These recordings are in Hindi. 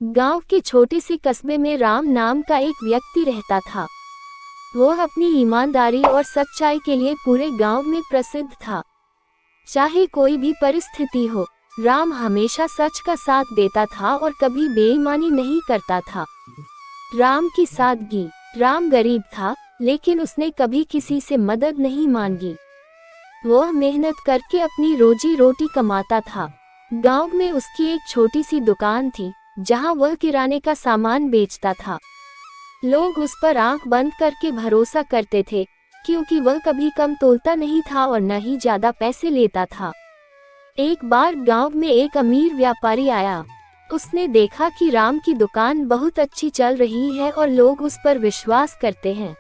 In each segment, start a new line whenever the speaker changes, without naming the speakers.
गांव के छोटे से कस्बे में राम नाम का एक व्यक्ति रहता था। वह अपनी ईमानदारी और सच्चाई के लिए पूरे गांव में प्रसिद्ध था। चाहे कोई भी परिस्थिति हो, राम हमेशा सच का साथ देता था और कभी बेईमानी नहीं करता था। राम की सादगी। राम गरीब था, लेकिन उसने कभी किसी से मदद नहीं मांगी। वह मेहनत करके अपनी रोजी रोटी कमाता था। गांव में उसकी एक छोटी सी दुकान थी, जहां वह किराने का सामान बेचता था। लोग उस पर आंख बंद करके भरोसा करते थे, क्योंकि वह कभी कम तोलता नहीं था और न ही ज्यादा पैसे लेता था। एक बार गांव में एक अमीर व्यापारी आया। उसने देखा कि राम की दुकान बहुत अच्छी चल रही है और लोग उस पर विश्वास करते हैं।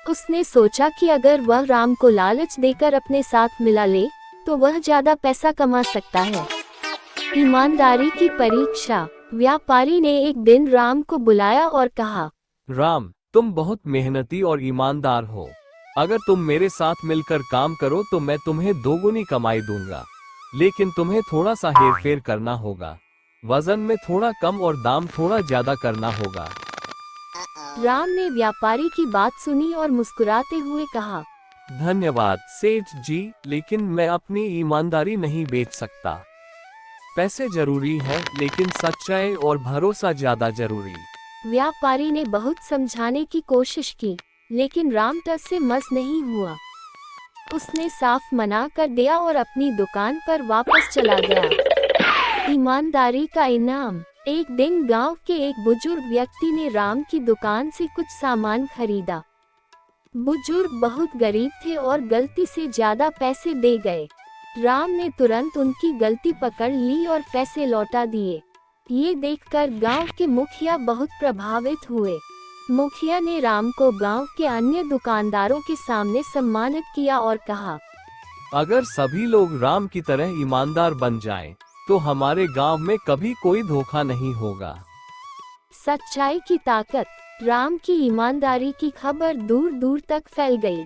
उसने सोचा कि अगर वह राम को लालच देकर अपने साथ मिला ले, तो वह ज्यादा पैसा कमा सकता है। ईमानदारी की परीक्षा। व्यापारी ने एक दिन राम को बुलाया और कहा,
राम, तुम बहुत मेहनती और ईमानदार हो। अगर तुम मेरे साथ मिलकर काम करो तो मैं तुम्हें दोगुनी कमाई दूंगा। लेकिन तुम्हें थोड़ा सा हेरफेर करना होगा। वजन में थोड़ा कम और दाम थोड़ा ज्यादा करना होगा।
राम ने व्यापारी की बात सुनी और मुस्कुराते हुए कहा,
धन्यवाद सेठ जी, लेकिन मैं अपनी ईमानदारी नहीं बेच सकता। पैसे जरूरी है, लेकिन सच्चाई और भरोसा ज्यादा जरूरी।
व्यापारी ने बहुत समझाने की कोशिश की, लेकिन राम टस से मस नहीं हुआ। उसने साफ मना कर दिया और अपनी दुकान पर वापस चला गया। ईमानदारी का इनाम। एक दिन गांव के एक बुजुर्ग व्यक्ति ने राम की दुकान से कुछ सामान खरीदा। बुजुर्ग बहुत गरीब थे और गलती से ज्यादा पैसे दे गए। राम ने तुरंत उनकी गलती पकड़ ली और पैसे लौटा दिए। ये देखकर गांव के मुखिया बहुत प्रभावित हुए। मुखिया ने राम को गांव के अन्य दुकानदारों के सामने सम्मानित किया और कहा,
अगर सभी लोग राम की तरह ईमानदार बन जाएं, तो हमारे गांव में कभी कोई धोखा नहीं होगा।
सच्चाई की ताकत। राम की ईमानदारी की खबर दूर दूर तक फैल गई।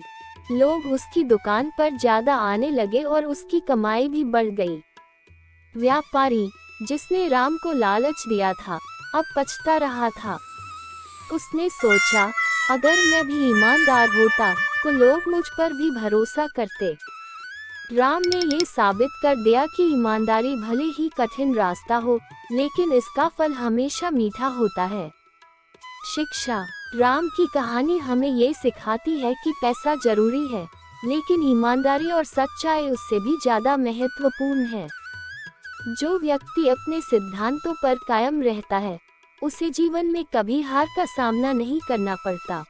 लोग उसकी दुकान पर ज्यादा आने लगे और उसकी कमाई भी बढ़ गई। व्यापारी, जिसने राम को लालच दिया था, अब पछता रहा था। उसने सोचा, अगर मैं भी ईमानदार होता तो लोग मुझ पर भी भरोसा करते। राम ने ये साबित कर दिया कि ईमानदारी भले ही कठिन रास्ता हो, लेकिन इसका फल हमेशा मीठा होता है। शिक्षा। राम की कहानी हमें ये सिखाती है कि पैसा जरूरी है, लेकिन ईमानदारी और सच्चाई उससे भी ज्यादा महत्वपूर्ण है। जो व्यक्ति अपने सिद्धांतों पर कायम रहता है, उसे जीवन में कभी हार का सामना नहीं करना पड़ता।